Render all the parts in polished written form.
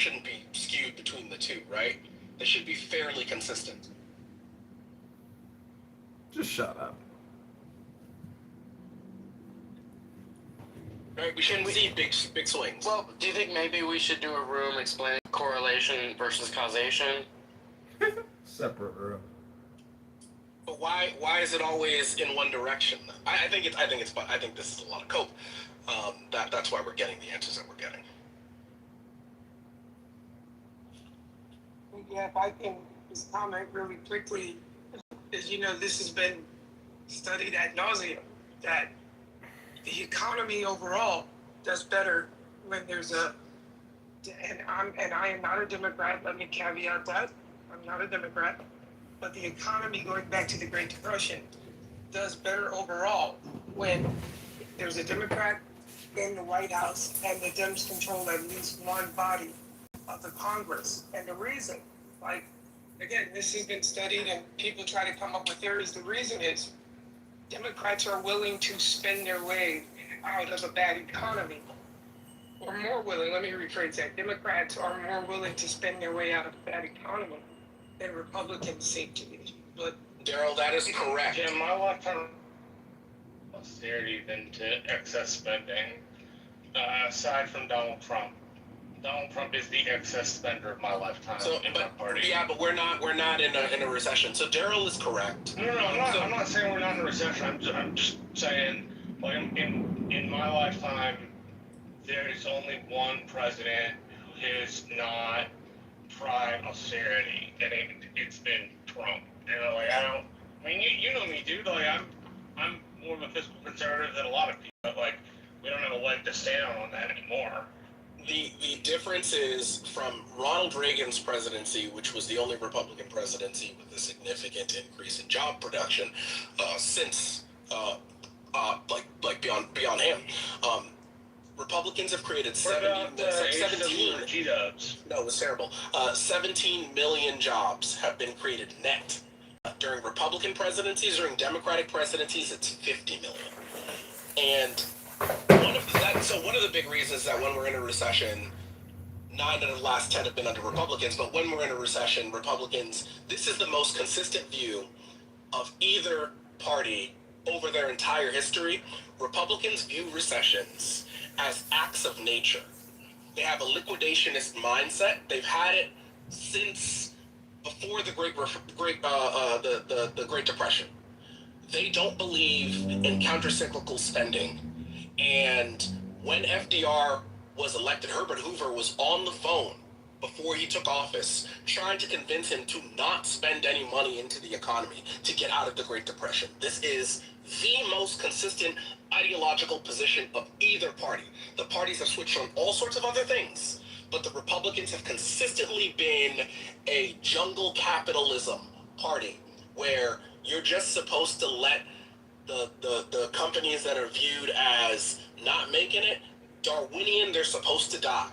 shouldn't be skewed between the two, right? They should be fairly consistent. Just shut up. Right? We shouldn't see big swings. Well, do you think maybe we should do a room explaining correlation versus causation? Separate room. But why is it always in one direction? I think this is a lot of cope. That's why we're getting the answers that we're getting. Yeah, if I can just comment really quickly, as you know, this has been studied ad nauseum, that the economy overall does better when there's and I am not a Democrat, let me caveat that, I'm not a Democrat, but the economy, going back to the Great Depression, does better overall when there's a Democrat in the White House and the Dems control at least one body of the Congress. And the reason, like, again, this has been studied and people try to come up with theories. The reason is Democrats are willing to spend their way out of a bad economy. Or more willing, let me rephrase that. Democrats are more willing to spend their way out of a bad economy than Republicans seem to be. But Daryl, that is correct. Jim, my lifetime austerity than to excess spending. Aside from Donald Trump. Donald Trump is the excess spender of my lifetime. So, in my party. Yeah, but we're not in a recession. So Daryl is correct. No, I'm not saying we're not in a recession. I'm just saying, like, in my lifetime, there is only one president who has not tried austerity, and it's been Trump. You know, like, I mean, you know me, dude. Like, I'm more of a fiscal conservative than a lot of people. But, like, we don't have a leg to stand on that anymore. The difference is from Ronald Reagan's presidency, which was the only Republican presidency with a significant increase in job production since beyond him. Republicans have created 17. No, it was terrible. 17 million jobs have been created net. During Republican presidencies, during Democratic presidencies, it's 50 million. And one of the big reasons that when we're in a recession, 9 out of the last 10 have been under Republicans, but when we're in a recession, Republicans, this is the most consistent view of either party over their entire history. Republicans view recessions as acts of nature. They have a liquidationist mindset. They've had it since before the Great Depression. They don't believe in countercyclical spending. And when FDR was elected, Herbert Hoover was on the phone before he took office trying to convince him to not spend any money into the economy to get out of the Great Depression. This is the most consistent ideological position of either party. The parties have switched on all sorts of other things, but the Republicans have consistently been a jungle capitalism party where you're just supposed to let the companies that are viewed as not making it Darwinian, they're supposed to die.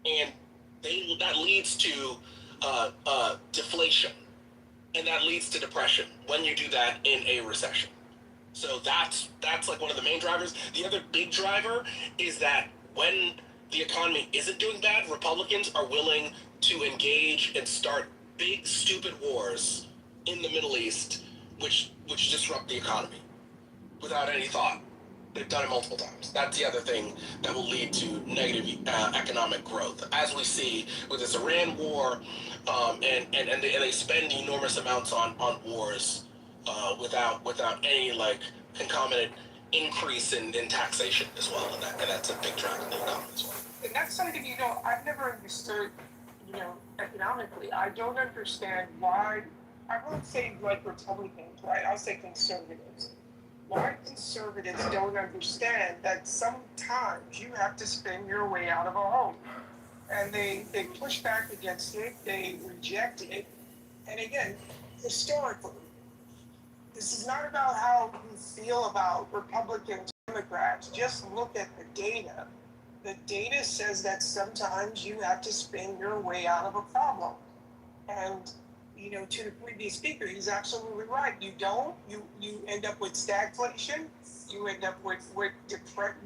And that leads to deflation. And that leads to depression when you do that in a recession. So that's like one of the main drivers. The other big driver is that when the economy isn't doing bad, Republicans are willing to engage and start big, stupid wars in the Middle East, which disrupt the economy without any thought. They've done it multiple times. That's the other thing that will lead to negative economic growth, as we see with this Iran war, and they spend enormous amounts on wars without any like concomitant increase in taxation as well, and that's a big drag in the economy as well. And that's something, I've never understood, economically. I don't understand why, I won't say like Republicans, right? I'll say conservatives. Why conservatives don't understand that sometimes you have to spend your way out of a home. And they push back against it, they reject it. And again, historically, this is not about how you feel about Republicans, Democrats. Just look at the data. The data says that sometimes you have to spend your way out of a problem. And to the previous speaker, he's absolutely right. You don't. You end up with stagflation. You end up with depression.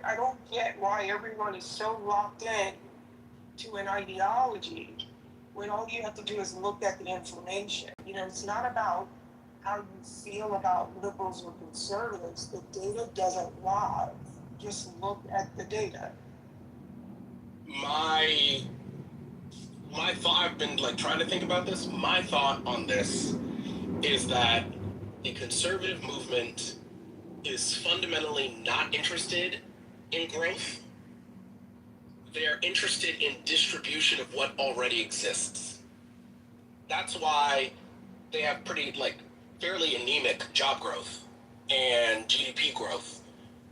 I don't get why everyone is so locked in to an ideology when all you have to do is look at the information. It's not about how you feel about liberals or conservatives. The data doesn't lie. Just look at the data. My thought, I've been trying to think about this. My thought on this is that the conservative movement is fundamentally not interested in growth. They're interested in distribution of what already exists. That's why they have pretty, fairly anemic job growth and GDP growth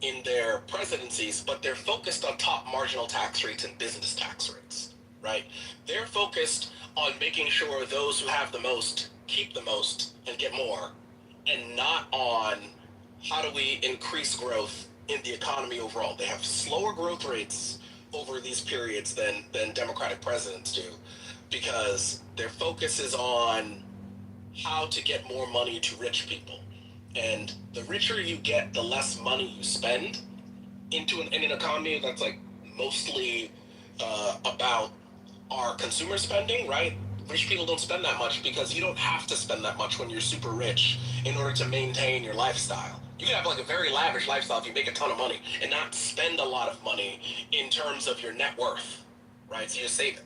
in their presidencies, but they're focused on top marginal tax rates and business tax rates, right? They're focused on making sure those who have the most keep the most and get more, and not on how do we increase growth in the economy overall. They have slower growth rates over these periods than Democratic presidents do, because their focus is on how to get more money to rich people. And the richer you get, the less money you spend in an economy that's mostly about our consumer spending, right? Rich people don't spend that much because you don't have to spend that much when you're super rich in order to maintain your lifestyle. You can have a very lavish lifestyle if you make a ton of money and not spend a lot of money in terms of your net worth, right? So you save it.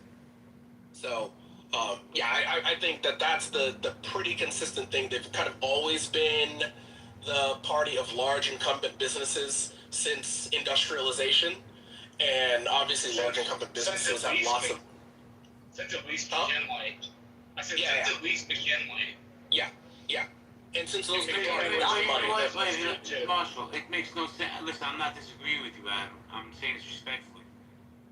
So, I think that's the pretty consistent thing. They've kind of always been the party of large incumbent businesses since industrialization. And obviously large incumbent businesses have lots of... Since at least McKinley. I said since at least McKinley. Yeah. And since those big Marshall, it makes no sense. Listen, I'm not disagreeing with you, Adam. I'm saying this respectfully.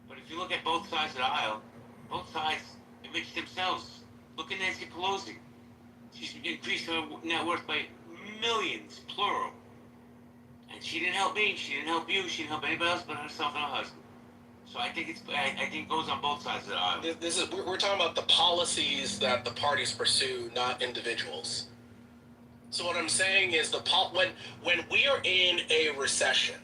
But if you look at both sides of the aisle, both sides enrich themselves. Look at Nancy Pelosi. She's increased her net worth by millions, plural. And she didn't help me, she didn't help you, she didn't help anybody else but herself and her husband. So I think it goes on both sides of the aisle. We're talking about the policies that the parties pursue, not individuals. So what I'm saying is when we are in a recession,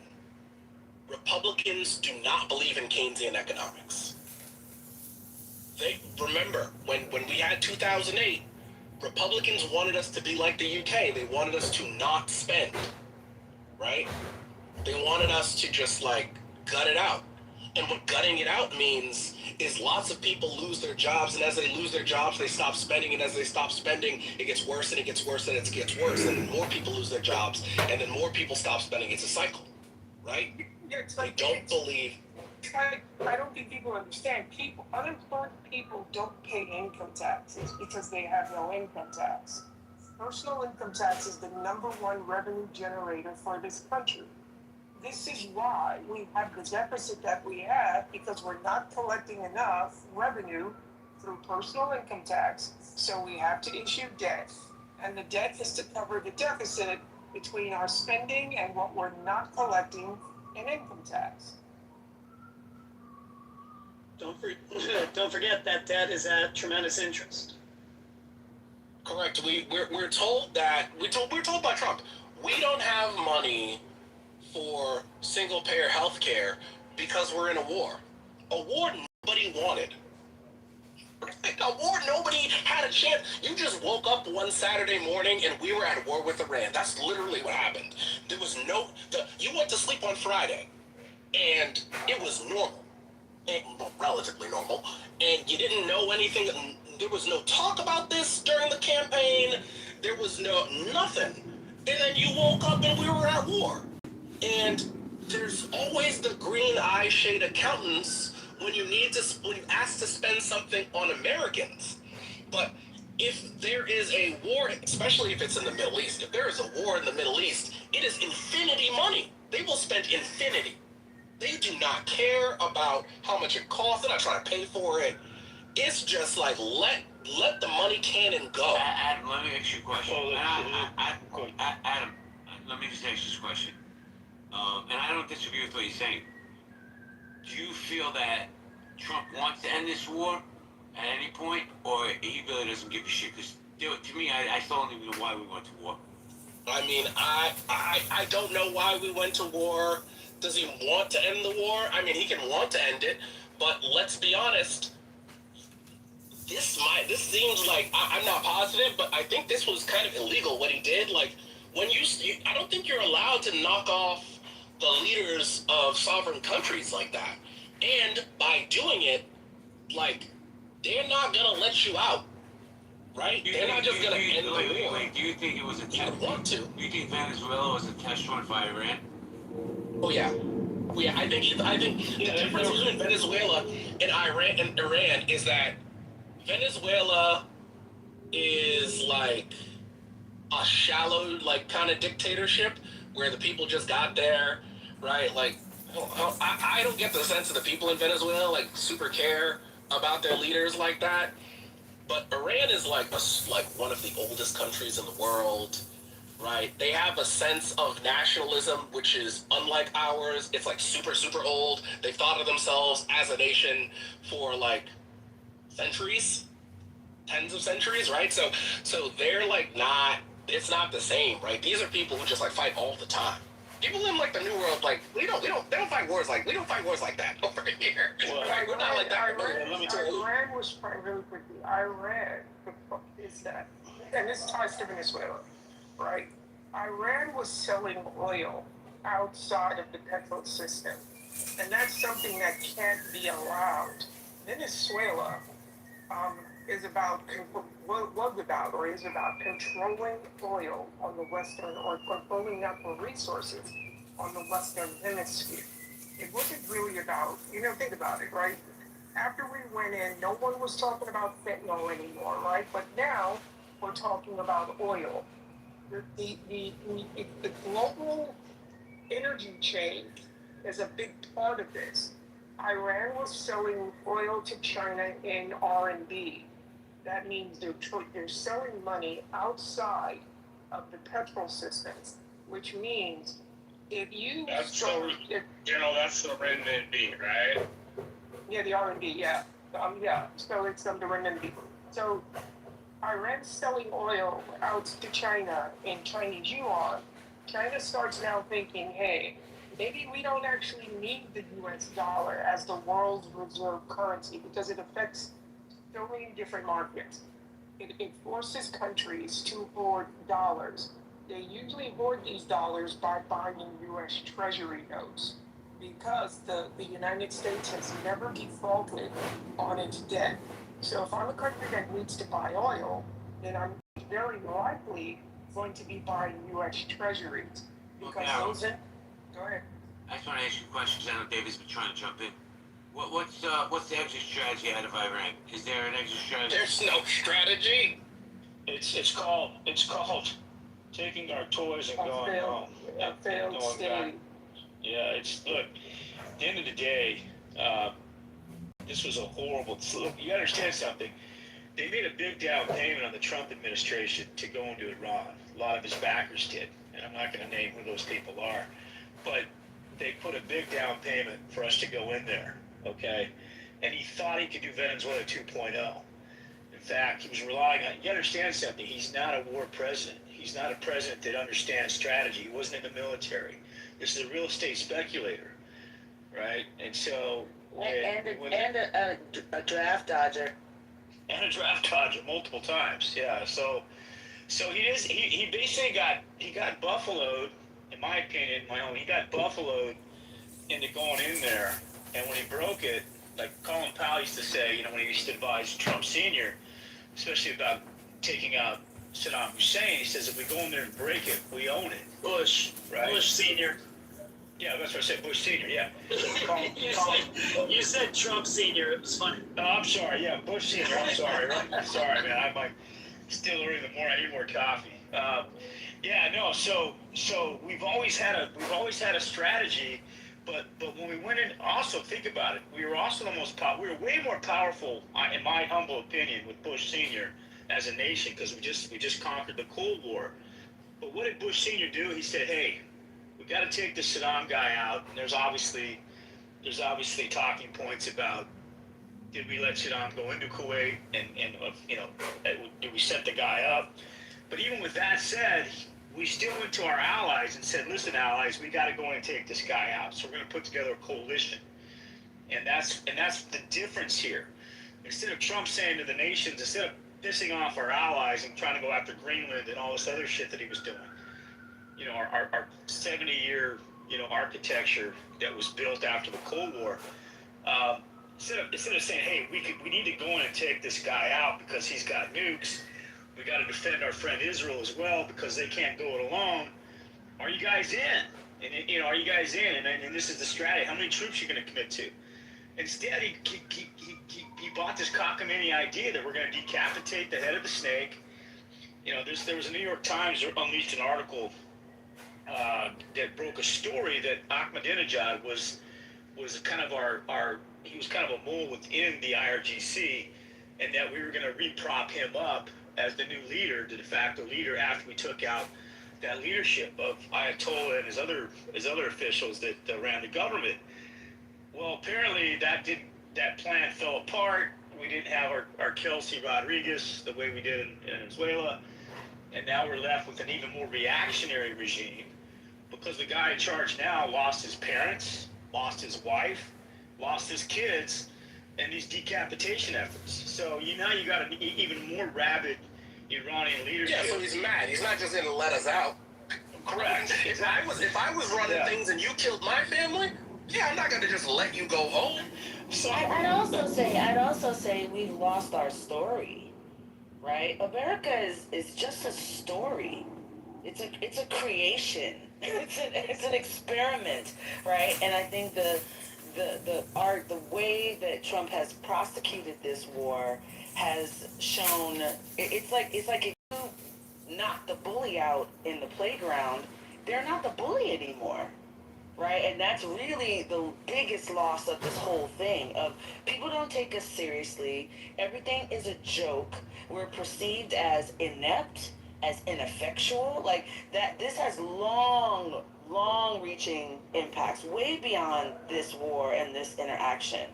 Republicans do not believe in Keynesian economics. They remember when we had 2008, Republicans wanted us to be like the UK. They wanted us to not spend, right? They wanted us to just gut it out. And what gutting it out means is lots of people lose their jobs, and as they lose their jobs, they stop spending, and as they stop spending, it gets worse, and it gets worse, and it gets worse, and then more people lose their jobs, and then more people stop spending. It's a cycle, right? Yeah, it's I don't believe... I don't think people understand. Unemployed people don't pay income taxes because they have no income tax. Personal income tax is the #1 revenue generator for this country. This is why we have the deficit that we have, because we're not collecting enough revenue through personal income tax, so we have to issue debt. And the debt is to cover the deficit between our spending and what we're not collecting in income tax. Don't forget that debt is at tremendous interest. Correct. We're told by Trump, we don't have money for single-payer health care because we're in a war. A war nobody wanted. A war nobody had a chance. You just woke up one Saturday morning and we were at war with Iran. That's literally what happened. There was you went to sleep on Friday and it was normal. Relatively normal. And you didn't know anything. There was no talk about this during the campaign. There was nothing. And then you woke up and we were at war. And there's always the green eye shade accountants when you ask to spend something on Americans. But if there is a war, especially if it's in the Middle East, if there is a war in the Middle East, it is infinity money. They will spend infinity. They do not care about how much it costs. They're not trying to pay for it. It's just let the money cannon go. Adam, let me ask you a question. Adam, let me just ask you this question. And I don't disagree with what you're saying. Do you feel that Trump wants to end this war at any point, or he really doesn't give a shit? Because to me, I still don't even know why we went to war. I mean, I don't know why we went to war. Does he want to end the war? I mean, he can want to end it, But let's be honest, this seems like I'm not positive, but I think this was kind of illegal what he did. Like when I don't think you're allowed to knock off the leaders of sovereign countries like that. And by doing it, like they're not gonna let you out, right? They're not just gonna end the war. Wait, do you think it was a test? Want to? Do you think Venezuela was a test run for Iran? Oh yeah. Yeah, I think the difference between Venezuela and Iran is that Venezuela is like a shallow, like kind of dictatorship where the people just got there, right? Like, I don't get the sense of the people in Venezuela like super care about their leaders like that. But Iran is like one of the oldest countries in the world, right? They have a sense of nationalism which is unlike ours. It's like super super old. They've thought of themselves as a nation for like centuries, tens of centuries, right? So they're like not. It's not the same, right? These are people who just like fight all the time. People in like the New World, like they don't fight wars like that over here. Well, right? We're not like that. Iran was fighting really quickly. Iran is that, and this ties to Venezuela, right? Iran was selling oil outside of the petrol system, and that's something that can't be allowed. Venezuela is about controlling oil on the western, or controlling natural resources on the western hemisphere. It wasn't really about, think about it, right? After we went in, no one was talking about fentanyl anymore, right? But now we're talking about oil. The global energy chain is a big part of this. Iran was selling oil to China in R&D. That means they're selling money outside of the petrol systems, which means if you that's the renminbi, right? Yeah, the R&D, yeah. So it's the renminbi. So Iran's selling oil out to China in Chinese yuan. China starts now thinking, hey, maybe we don't actually need the US dollar as the world's reserve currency because it affects so many different markets. It forces countries to hoard dollars. They usually hoard these dollars by buying US Treasury notes because the United States has never defaulted on its debt. So if I'm a country that needs to buy oil, then I'm very likely going to be buying US Treasuries. Because go ahead. I just want to ask you questions. I know David's been trying to jump in. What's the exit strategy out of Iran? Is there an exit strategy? There's no strategy. It's called taking our toys and going home. A failed state. Yeah, look. At the end of the day, this was a horrible. Look, you understand something. They made a big down payment on the Trump administration to go into Iran. A lot of his backers did, and I'm not going to name who those people are, but they put a big down payment for us to go in there. Okay, and he thought he could do Venezuela 2.0. In fact, he was relying on. You understand something? He's not a war president. He's not a president that understands strategy. He wasn't in the military. This is a real estate speculator, right? And so a draft dodger. And a draft dodger multiple times. Yeah. So he basically got buffaloed, in my opinion, he got buffaloed into going in there. And when he broke it, like Colin Powell used to say, when he used to advise Trump Sr., especially about taking out Saddam Hussein, he says, if we go in there and break it, we own it. Bush. Right? Bush Sr. Yeah, that's what I said, Bush Sr., yeah. You said Trump Sr., it was funny. Oh, I'm sorry, yeah, Bush Sr., I'm sorry. Right? Sorry, man, I'm like still early in the morning, I need more coffee. So we've always had a strategy. But when we went in, also think about it. We were also we were way more powerful, in my humble opinion, with Bush Sr. as a nation because we just conquered the Cold War. But what did Bush Sr. do? He said, "Hey, we got to take the Saddam guy out." And there's obviously talking points about did we let Saddam go into Kuwait and did we set the guy up? But even with that said, we still went to our allies and said, listen, allies, we got to go in and take this guy out. So we're going to put together a coalition. And that's the difference here. Instead of Trump saying to the nations, instead of pissing off our allies and trying to go after Greenland and all this other shit that he was doing, our 70-year, architecture that was built after the Cold War, instead of saying, hey, we need to go in and take this guy out because he's got nukes, we got to defend our friend Israel as well because they can't go it alone. Are you guys in? And are you guys in? And this is the strategy. How many troops are you going to commit to? Instead, he bought this cockamamie idea that we're going to decapitate the head of the snake. There was a New York Times unleashed an article that broke a story that Ahmadinejad was kind of he was kind of a mole within the IRGC, and that we were going to reprop him up as the new leader, the de facto leader, after we took out that leadership of Ayatollah and his other officials that ran the government. Well, apparently that plan fell apart. We didn't have our Kelsey Rodriguez the way we did in Venezuela, and now we're left with an even more reactionary regime because the guy in charge now lost his parents, lost his wife, lost his kids, and these decapitation efforts. So now you got an even more rabid Iranian leadership. Yeah, so he's mad. He's not just going to let us out. Correct. If I was running things and you killed my family, yeah, I'm not going to just let you go home. So I'd also say we've lost our story, right? America is just a story. It's a creation. It's an experiment, right? And I think the way that Trump has prosecuted this war has shown it's like if you knock the bully out in the playground, they're not the bully anymore. Right, and that's really the biggest loss of this whole thing. Of people don't take us seriously. Everything is a joke. We're perceived as inept, as ineffectual. Like that. This has long-reaching impacts, way beyond this war and this interaction.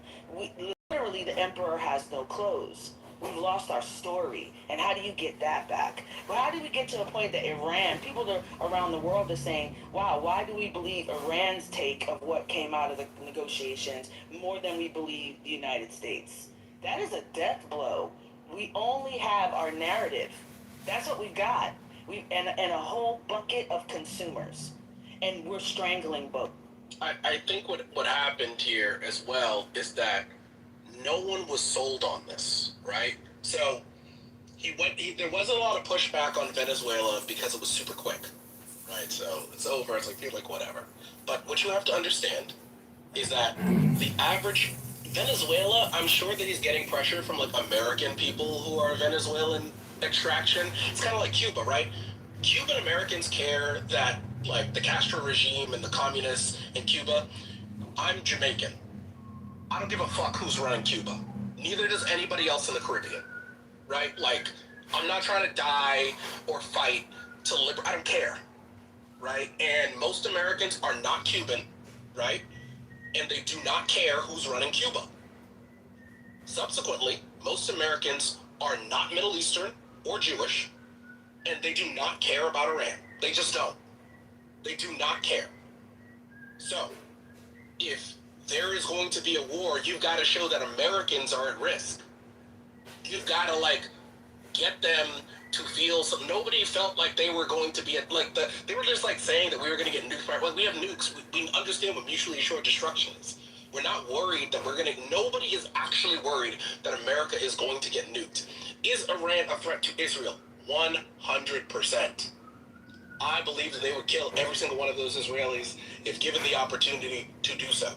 Literally, the emperor has no clothes. We've lost our story. And how do you get that back? Well, how do we get to a point that Iran, people around the world are saying, wow, why do we believe Iran's take of what came out of the negotiations more than we believe the United States? That is a death blow. We only have our narrative. That's what we've got. And a whole bucket of consumers. And we're strangling both. I think what happened here as well is that no one was sold on this, right? So there wasn't a lot of pushback on Venezuela because it was super quick, right? So it's over. It's like whatever. But what you have to understand is that the average Venezuela, I'm sure that he's getting pressure from like American people who are Venezuelan extraction. It's kind of like Cuba, right? Cuban Americans care that like the Castro regime and the communists in Cuba. I'm Jamaican. I don't give a fuck who's running Cuba. Neither does anybody else in the Caribbean, right? Like, I'm not trying to die or fight to liberate. I don't care, right? And most Americans are not Cuban, right? And they do not care who's running Cuba. Subsequently, most Americans are not Middle Eastern or Jewish, and they do not care about Iran. They just don't. They do not care. So, if there is going to be a war, you've got to show that Americans are at risk. You've got to get them to feel something. Nobody felt like they were going to be they were just saying that we were going to get nuked. Well, we have nukes. We understand what mutually assured destruction is. We're not worried that nobody is actually worried that America is going to get nuked. Is Iran a threat to Israel? 100%. I believe that they would kill every single one of those Israelis if given the opportunity to do so.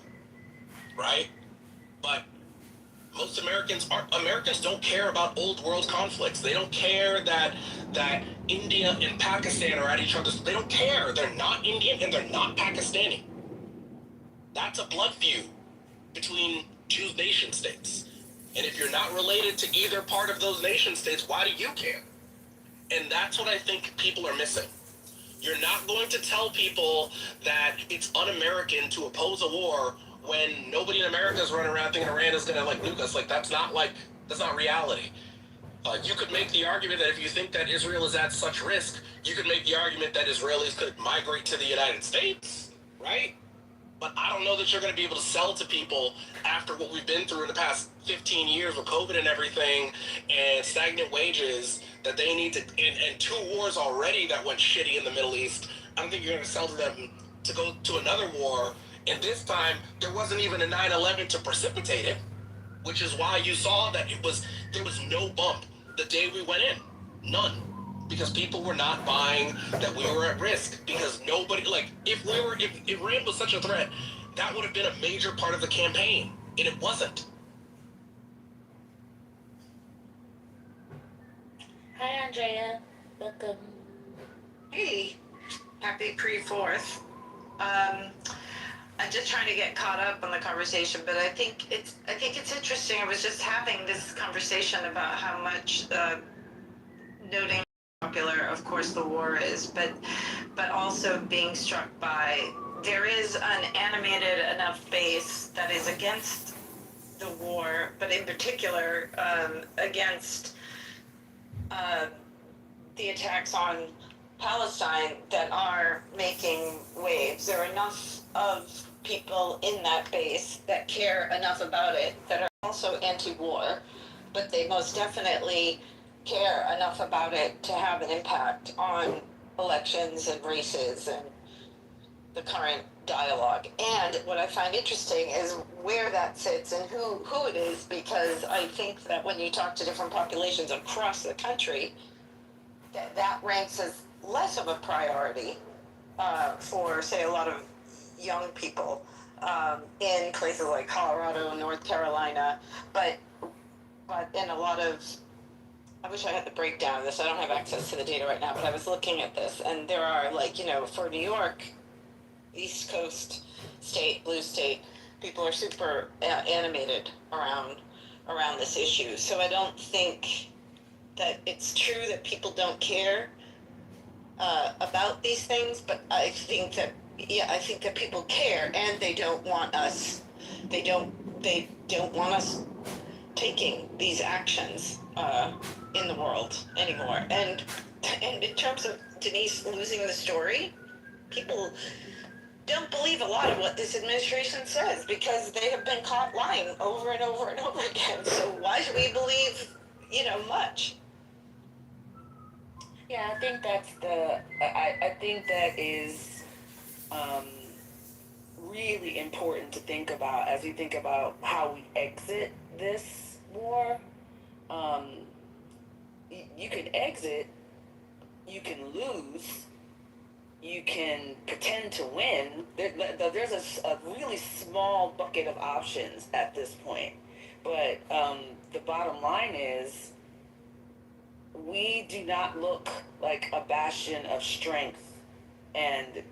Right? But most Americans don't care about old world conflicts. They don't care that India and Pakistan are at each other's. They don't care. They're not Indian and they're not Pakistani. That's a blood feud between two nation states. And if you're not related to either part of those nation states, why do you care? And that's what I think people are missing. You're not going to tell people that it's un-American to oppose a war when nobody in America is running around thinking Iran is going to nuke us. That's not reality. You could make the argument that if you think that Israel is at such risk, you could make the argument that Israelis could migrate to the United States, right? But I don't know that you're going to be able to sell to people after what we've been through in the past 15 years with COVID and everything and stagnant wages that they need to, and 2 wars already that went shitty in the Middle East. I don't think you're going to sell to them to go to another war. And this time, there wasn't even a 9/11 to precipitate it, which is why you saw that there was no bump the day we went in. None. Because people were not buying that we were at risk. Because nobody, like, if Iran was such a threat, that would have been a major part of the campaign. And it wasn't. Hi, Andrea. Welcome. Hey, happy pre-4th. I'm just trying to get caught up on the conversation, but I think it's interesting. I was just having this conversation about how much noting how popular, of course, the war is, but also being struck by there is an animated enough base that is against the war, but in particular against the attacks on Palestine that are making waves. There are enough of people in that base that care enough about it that are also anti-war, but they most definitely care enough about it to have an impact on elections and races and the current dialogue. And what I find interesting is where that sits and who it is, because I think that when you talk to different populations across the country, that ranks as less of a priority for, say, a lot of young people in places like Colorado, North Carolina, but in a lot of, I wish I had the breakdown of this. I don't have access to the data right now, but I was looking at this, and there are, like, for New York, East Coast state, blue state, people are super animated around this issue. So I don't think that it's true that people don't care about these things, but I think that people care, and they don't want us taking these actions in the world anymore. And in terms of Denise losing the story, people don't believe a lot of what this administration says because they have been caught lying over and over and over again. So why should we believe, much? Yeah, I think I think that is really important to think about as we think about how we exit this war. You can exit, you can lose, you can pretend to win. There's a really small bucket of options at this point. But the bottom line is, we do not look like a bastion of strength, and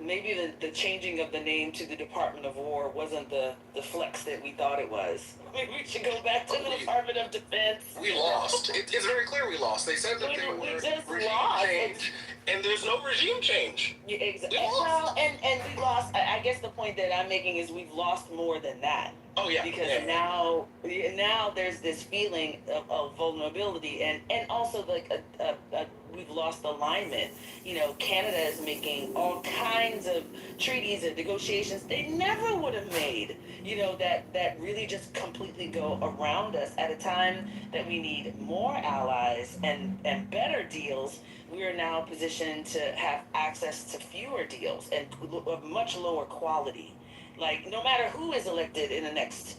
maybe the changing of the name to the Department of War wasn't the flex that we thought it was. Maybe we should go back to the Department of Defense. We lost. It's very clear we lost. They said that there was regime change, and there's no regime change. Yeah, exactly. Well, and we lost. I guess the point that I'm making is we've lost more than that. Oh yeah. Because now there's this feeling of vulnerability, and also like we've lost alignment. Canada is making all kinds of treaties and negotiations they never would have made. That really just completely go around us at a time that we need more allies and better deals. We are now positioned to have access to fewer deals and of much lower quality. Like, no matter who is elected in the next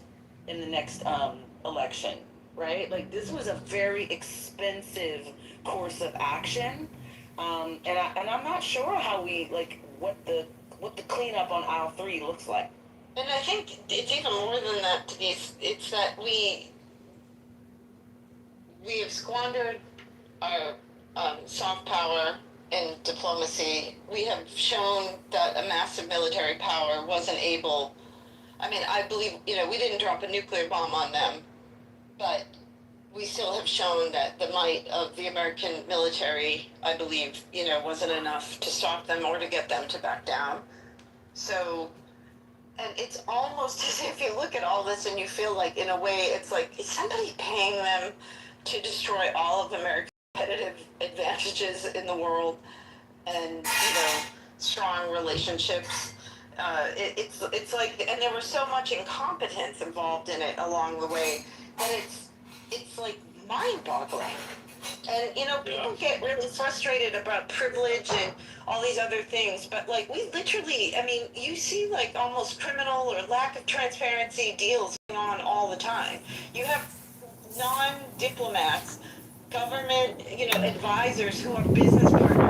election, right? Like, this was a very expensive course of action, and I'm not sure how we what the cleanup on aisle 3 looks like. And I think it's even more than that, Denise. It's that we have squandered our soft power in diplomacy. We have shown that a massive military power wasn't able. I mean, I believe, we didn't drop a nuclear bomb on them, but we still have shown that the might of the American military, I believe, wasn't enough to stop them or to get them to back down. So, and it's almost as if you look at all this and you feel like, in a way, it's like, is somebody paying them to destroy all of America's competitive advantages in the world and, strong relationships It's like, and there was so much incompetence involved in it along the way that it's like mind-boggling. And people get really frustrated about privilege and all these other things, but like we literally, I mean, you see like almost criminal or lack of transparency deals going on all the time. You have non-diplomats, government, advisors who are business partners